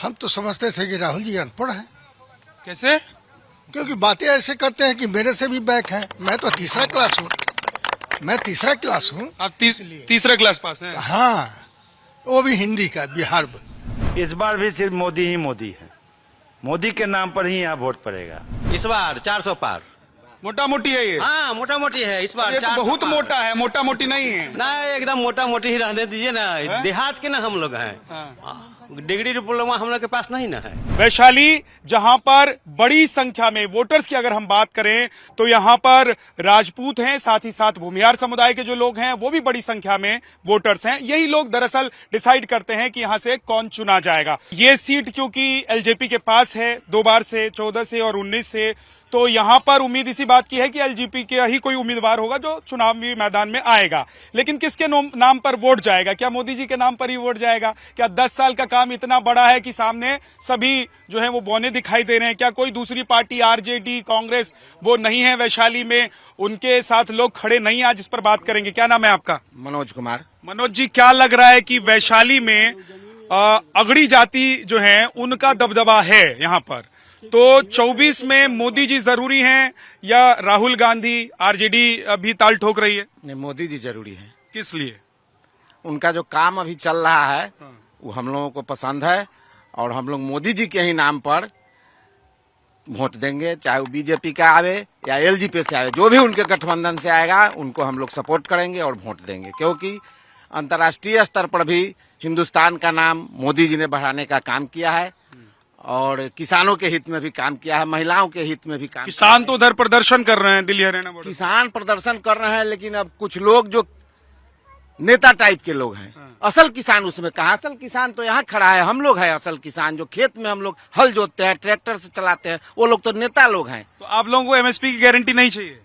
हम तो समझते थे कि राहुल जी अनपढ़ हैं, कैसे? क्योंकि बातें ऐसे करते हैं कि मेरे से भी बैक है। मैं तो तीसरा क्लास हूँ, मैं तीसरा क्लास हूँ। आप तीसरा क्लास पास हैं? हाँ, वो भी हिंदी का, बिहार में। इस बार भी सिर्फ मोदी ही मोदी है। मोदी के नाम पर ही यहाँ वोट पड़ेगा। इस बार 400 पार। मोटा मोटी है ये? हाँ, मोटा मोटी है इस बार। ये तो 400 बहुत पार। मोटा है, मोटा मोटी नहीं है ना, एकदम मोटा मोटी ही रहने दीजिए ना। देहात के ना हम लोग हैं। डिग्री डिप्लोमा हम लोग के पास नहीं ना है। वैशाली, जहां पर बड़ी संख्या में वोटर्स की अगर हम बात करें तो यहां पर राजपूत हैं, साथ ही साथ भूमिहार समुदाय के जो लोग हैं वो भी बड़ी संख्या में वोटर्स हैं। यही लोग दरअसल डिसाइड करते हैं कि यहां से कौन चुना जाएगा। ये सीट क्योंकि एलजेपी के पास है 2 बार से, 14 से और 19 से, तो यहां पर उम्मीद इसी बात की है कि एलजेपी के ही कोई उम्मीदवार होगा जो चुनावी मैदान में आएगा। लेकिन किसके नाम पर वोट जाएगा? क्या मोदी जी के नाम पर ही वोट जाएगा? क्या 10 साल का काम इतना बड़ा है कि सामने सभी जो है वो बौने दिखाई दे रहे हैं? क्या कोई दूसरी पार्टी, आरजेडी, कांग्रेस, वो नहीं है वैशाली में? उनके साथ लोग खड़े नहीं, आज इस पर बात करेंगे। क्या नाम है आपका? मनोज कुमार। मनोज जी, क्या लग रहा है कि वैशाली में अगड़ी जाति जो है उनका दबदबा है यहाँ पर, तो 24 में मोदी जी जरूरी हैं या राहुल गांधी, आरजेडी अभी ताल ठोक रही है? नहीं, मोदी जी जरूरी है। किस लिए? उनका जो काम अभी चल रहा है वो हम लोगों को पसंद है और हम लोग मोदी जी के ही नाम पर वोट देंगे, चाहे वो बीजेपी का आवे या एलजेपी से आवे। जो भी उनके गठबंधन से आएगा उनको हम लोग सपोर्ट करेंगे और वोट देंगे, क्योंकि अंतर्राष्ट्रीय स्तर पर भी हिंदुस्तान का नाम मोदी जी ने बढ़ाने का काम किया है और किसानों के हित में भी काम किया है, महिलाओं के हित में भी काम। किसान तो उधर प्रदर्शन कर रहे हैं दिल्ली हरियाणा बॉर्डर। किसान प्रदर्शन कर रहे हैं, लेकिन अब कुछ लोग जो नेता टाइप के लोग हैं, असल किसान उसमें कहा? असल किसान तो यहाँ खड़ा है, हम लोग हैं असल किसान। जो खेत में हम लोग हल जोतते हैं, ट्रैक्टर से चलाते हैं, वो लोग तो नेता लोग हैं। तो आप लोगों को एमएसपी की गारंटी नहीं चाहिए?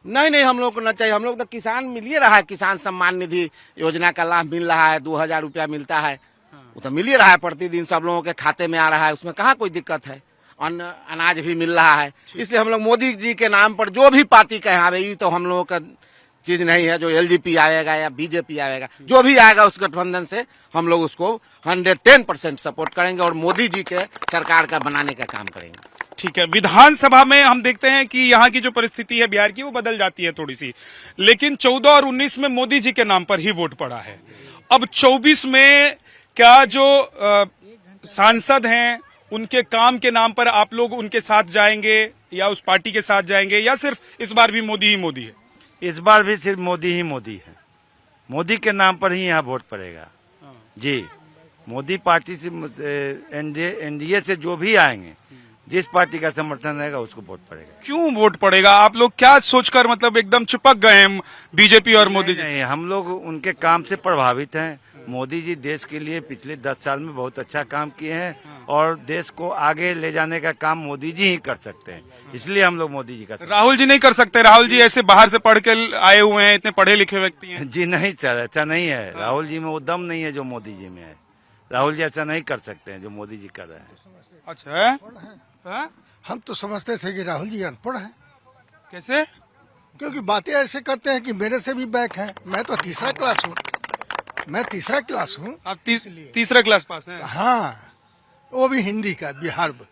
नहीं नहीं, हम लोग को न चाहिए। हम लोग तो किसान मिल ही रहा है, किसान सम्मान निधि योजना का लाभ मिल रहा है, 2000 रुपया मिलता है, वो तो मिल ही रहा है प्रतिदिन, सब लोगों के खाते में आ रहा है, उसमें कहाँ कोई दिक्कत है। अन्न अनाज भी मिल रहा है। इसलिए हम लोग मोदी जी के नाम पर जो भी पार्टी का यहाँ ये तो हम लोगों का चीज नहीं है। जो एलजेपी आएगा या बीजेपी आएगा, जो भी आएगा उस गठबंधन से हम लोग उसको 110% सपोर्ट करेंगे और मोदी जी के सरकार का बनाने का काम करेंगे। ठीक है, विधानसभा में हम देखते हैं कि यहाँ की जो परिस्थिति है बिहार की वो बदल जाती है थोड़ी सी, लेकिन 14 और 19 में मोदी जी के नाम पर ही वोट पड़ा है। अब 24 में क्या जो सांसद हैं उनके काम के नाम पर आप लोग उनके साथ जाएंगे या उस पार्टी के साथ जाएंगे, या सिर्फ इस बार भी मोदी ही मोदी है? इस बार भी सिर्फ मोदी ही मोदी है। मोदी के नाम पर ही यहाँ वोट पड़ेगा जी। मोदी पार्टी से एनडीए से जो भी आएंगे, जिस पार्टी का समर्थन रहेगा उसको वोट पड़ेगा। क्यों वोट पड़ेगा? आप लोग क्या सोचकर मतलब एकदम चिपक गए हैं बीजेपी और मोदी जी? नहीं, हम लोग उनके काम से प्रभावित हैं। मोदी जी देश के लिए पिछले 10 साल में बहुत अच्छा काम किए हैं और देश को आगे ले जाने का काम मोदी जी ही कर सकते हैं, इसलिए हम लोग मोदी जी का। राहुल जी नहीं कर सकते? राहुल जी ऐसे बाहर से पढ़ के आए हुए हैं, इतने पढ़े लिखे व्यक्ति हैं। जी नहीं सर, ऐसा नहीं है। राहुल जी में वो दम नहीं है जो मोदी जी में है। राहुल जी ऐसा नहीं कर सकते हैं जो मोदी जी कर रहे हैं। अच्छा है? हम तो समझते थे कि राहुल जी अनपढ़ हैं, कैसे? क्योंकि बातें ऐसे करते हैं कि मेरे से भी बैक है। मैं तो तीसरा क्लास हूँ, मैं तीसरा क्लास हूँ। आप तीसरा क्लास पास हैं? हाँ, वो भी हिंदी का, बिहार में।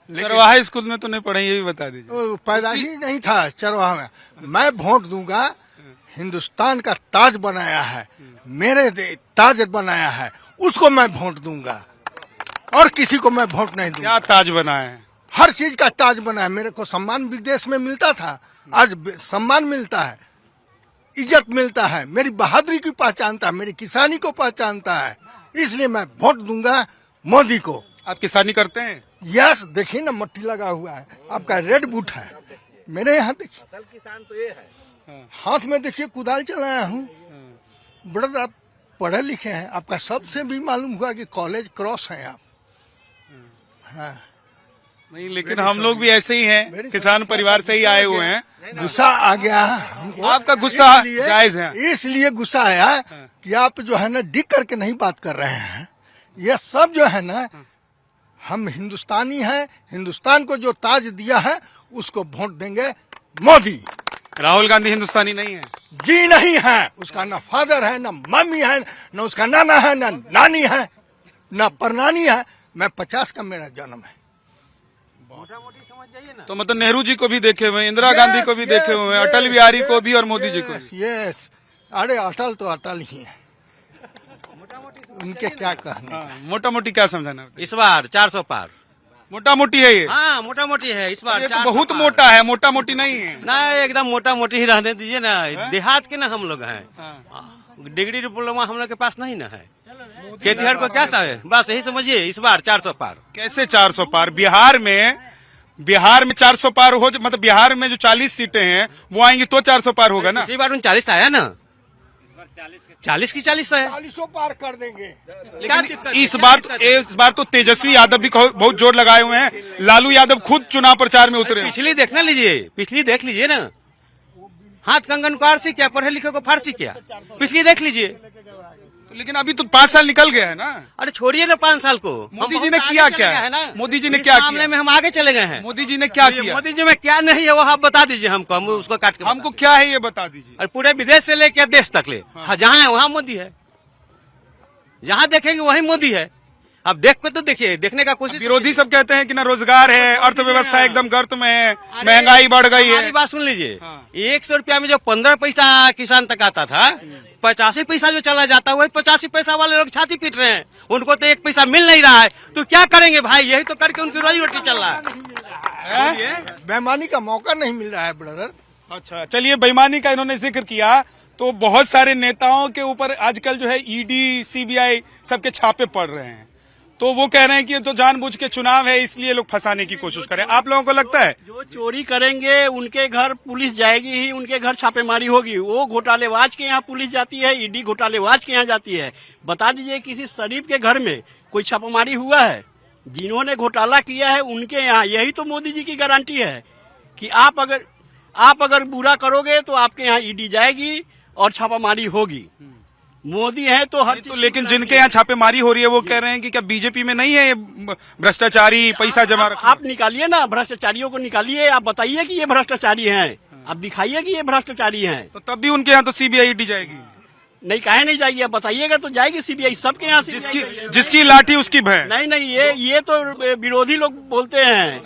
चरवाहा स्कूल में तो नहीं पढ़े, ये भी बता दीजिए। वो पैदा ही नहीं था चरवाहा में। मैं वोट दूंगा, हिंदुस्तान का ताज बनाया है, मेरे ताज बनाया है, उसको मैं वोट दूंगा और किसी को मैं वोट नहीं दूंगा। क्या ताज बनाया है? हर चीज का ताज बनाया। मेरे को सम्मान विदेश में मिलता था, आज सम्मान मिलता है, इज्जत मिलता है, मेरी बहादुरी की पहचानता है, मेरी किसानी को पहचानता है, इसलिए मैं वोट दूंगा मोदी को। आप किसानी करते हैं? यस, देखिए ना मट्टी लगा हुआ है, आपका रेड बूट है मेरे यहाँ, देखिए असल किसान तो ये है। हाथ में देखिए कुदाल चलाया हूँ। बड़ा आप पढ़े लिखे हैं, आपका सबसे भी मालूम हुआ कि कॉलेज क्रॉस है आप। हाँ, नहीं, लेकिन हम लोग भी ऐसे ही हैं, किसान परिवार से ही आए हुए हैं। गुस्सा आ गया हमको। आपका गुस्सा जायज है। इसलिए गुस्सा आया कि आप जो है ना डिग करके नहीं बात कर रहे हैं। ये सब जो है ना, हम हिंदुस्तानी हैं, हिंदुस्तान को जो ताज दिया है उसको वोट देंगे मोदी। राहुल गांधी हिंदुस्तानी नहीं है? जी नहीं है, उसका ना फादर है, ना मम्मी है, ना उसका नाना है, ना नानी है, ना परनानी है। मैं 50 का मेरा जन्म है। तो मतलब नेहरू जी को भी देखे हुए हैं, इंदिरा गांधी को भी देखे हुए हैं, अटल बिहारी को भी और मोदी जी को भी। यस, अरे अटल तो अटल ही है, उनके क्या कहने। मोटा मोटी क्या समझाना? इस बार 400 पार। मोटा मोटी है ये? हाँ मोटा मोटी है इस बार। ये तो 400 बहुत पार। मोटा है, मोटा मोटी नहीं है। ना एकदम मोटा मोटी ही रहने दीजिए ना, देहात के ना हम लोग हैं। डिग्री डिप्लोमा हम लोग के पास नहीं ना है। खेतीहर को क्या है, बस यही समझिए इस बार 400 पार। कैसे 400 पार? बिहार में 400 पार हो, मतलब बिहार में जो 40 सीटें हैं वो आएंगी तो 400 पार होगा ना। पिछली बार 39 आया ना, 40 की 40 है। 40 पार कर देंगे। क्या दिक्कत है? इस बार तो तेजस्वी यादव भी बहुत जोर लगाए हुए हैं। लालू यादव खुद चुनाव प्रचार में उतरे हैं। पिछली देखना लीजिए, पिछली देख लीजिए ना। हाथ कंगन को आरसी क्या, पढ़े लिखे को फारसी क्या, पिछली देख लीजिए। लेकिन अभी तो 5 साल निकल गया है ना। अरे छोड़िए ना 5 साल को। मोदी हम जी ने बहुत किया आगे क्या? चले गए हैं ना। मोदी जी ने इस क्या मामले किया? में हम आगे चले गए हैं। मोदी जी ने क्या किया? मोदी जी में क्या नहीं है वो आप बता दीजिए हमको, हम उसको काट के हमको क्या है ये बता दीजिए। और पूरे विदेश से लेकर देश तक ले, हाँ, जहाँ है वहाँ मोदी है, जहाँ देखेंगे वही मोदी है। अब देख के तो देखिए, देखने का कोशिश। विरोधी सब कहते हैं कि ना रोजगार है, अर्थव्यवस्था एकदम गर्त में है, महंगाई बढ़ गई है। हमारी बात सुन लीजिए, हाँ। 100 रुपया में जो 15 पैसा किसान तक आता था, 85 पैसा जो चला जाता है वही 85 पैसा वाले लोग छाती पीट रहे हैं। उनको तो 1 पैसा मिल नहीं रहा है, तो क्या करेंगे भाई? यही तो करके उनकी रोजी रोटी चल रहा है। बेईमानी का मौका नहीं मिल रहा है ब्रदर। अच्छा, चलिए, बेईमानी का इन्होंने जिक्र किया तो बहुत सारे नेताओं के ऊपर आजकल जो है ईडी, सीबीआई सबके छापे पड़ रहे हैं। तो वो कह रहे हैं कि ये तो जानबूझ के चुनाव है इसलिए लोग फंसाने की कोशिश करें। आप लोगों को लगता है? जो चोरी करेंगे उनके घर पुलिस जाएगी ही, उनके घर छापेमारी होगी। वो घोटालेबाज के यहाँ पुलिस जाती है, ईडी घोटालेबाज के यहाँ जाती है। बता दीजिए किसी शरीफ के घर में कोई छापेमारी हुआ है? जिन्होंने घोटाला किया है उनके यहाँ। यही तो मोदी जी की गारंटी है कि आप अगर बुरा करोगे तो आपके यहाँ ईडी जाएगी और छापामारी होगी। मोदी है तो हर तो लेकिन जिनके यहाँ छापेमारी हो रही है वो कह रहे हैं कि क्या बीजेपी में नहीं है ये भ्रष्टाचारी, पैसा जमा रखने? आप निकालिए ना, भ्रष्टाचारियों को निकालिए। आप बताइए कि ये भ्रष्टाचारी हैं, आप दिखाइए कि ये भ्रष्टाचारी हैं। तो तब भी उनके यहाँ तो सीबीआई, ईडी जाएगी। नहीं, काहे नहीं जाएगी? आप बताइएगा तो जाएगी सीबीआई सबके यहाँ। जिसकी लाठी उसकी भैं। नहीं, ये तो विरोधी लोग बोलते हैं।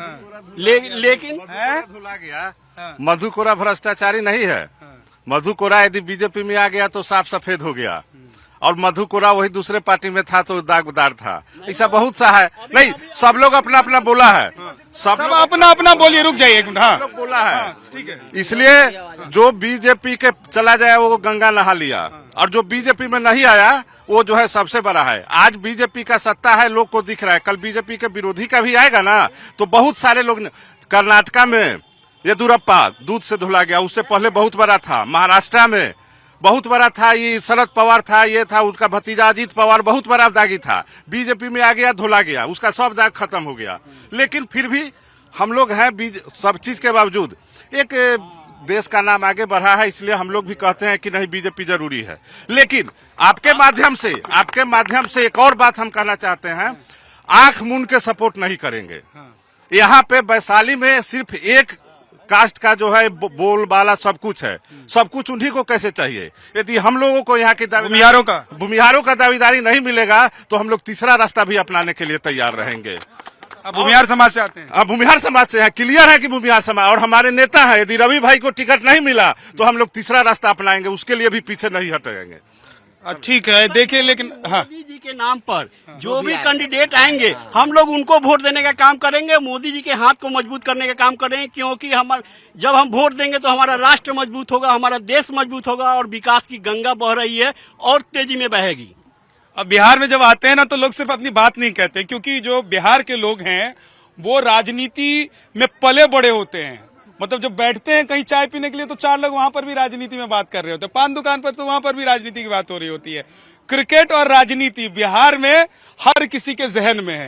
लेकिन धुला गया। मधु कोरा भ्रष्टाचारी नहीं है। मधु कोरा यदि बीजेपी में आ गया तो साफ सफेद हो गया, और मधु कोरा वही दूसरे पार्टी में था तो दागदार था। ऐसा बहुत सा है। नहीं, सब लोग अपना अपना बोला है, सब लोग अपना अपना बोलिए। रुक जाइए एक मिनट। हाँ, बोला है। ठीक है। इसलिए जो बीजेपी के चला जाए वो गंगा नहा लिया, और जो बीजेपी में नहीं आया वो जो है सबसे बड़ा है। आज बीजेपी का सत्ता है, लोग को दिख रहा है। कल बीजेपी के विरोधी का भी आएगा ना, तो बहुत सारे लोग। कर्नाटका में येदुरप्पा दूध से धुला गया, उससे पहले बहुत बड़ा था। महाराष्ट्र में बहुत बड़ा था, ये शरद पवार था, ये था उनका भतीजा अजीत पवार, बहुत बड़ा दागी था। बीजेपी में आ गया, धुला गया, उसका सब दाग खत्म हो गया। लेकिन फिर भी हम लोग हैं, सब चीज के बावजूद एक देश का नाम आगे बढ़ा है, इसलिए हम लोग भी कहते हैं कि नहीं, बीजेपी जरूरी है। लेकिन आपके माध्यम से एक और बात हम कहना चाहते हैं, आंख मूंद के सपोर्ट नहीं करेंगे। यहाँ पे वैशाली में सिर्फ एक कास्ट का जो है बोल बाला सब कुछ है, सब कुछ उन्हीं को कैसे चाहिए? यदि हम लोगों को यहाँ की भूमिहारों का दावेदारी नहीं मिलेगा तो हम लोग तीसरा रास्ता भी अपनाने के लिए तैयार रहेंगे। अब भूमिहार समाज से आते हैं। अब भूमिहार समाज से है, क्लियर है कि भूमिहार समाज, और हमारे नेता है। यदि रवि भाई को टिकट नहीं मिला तो हम लोग तीसरा रास्ता अपनाएंगे, उसके लिए भी पीछे नहीं हटेंगे। ठीक है, देखिए, लेकिन हाँ, मोदी जी के नाम पर जो भी कैंडिडेट आएंगे हम लोग उनको वोट देने का काम करेंगे। मोदी जी के हाथ को मजबूत करने का काम करेंगे, क्योंकि जब हम वोट देंगे तो हमारा राष्ट्र मजबूत होगा, हमारा देश मजबूत होगा, और विकास की गंगा बह रही है और तेजी में बहेगी। अब बिहार में जब आते हैं ना तो लोग सिर्फ अपनी बात नहीं कहते, क्योंकि जो बिहार के लोग हैं वो राजनीति में पले बड़े होते हैं। मतलब जब बैठते हैं कहीं चाय पीने के लिए तो 4 लोग वहां पर भी राजनीति में बात कर रहे होते हैं, पान दुकान पर तो वहां पर भी राजनीति की बात हो रही होती है। क्रिकेट और राजनीति बिहार में हर किसी के जहन में है।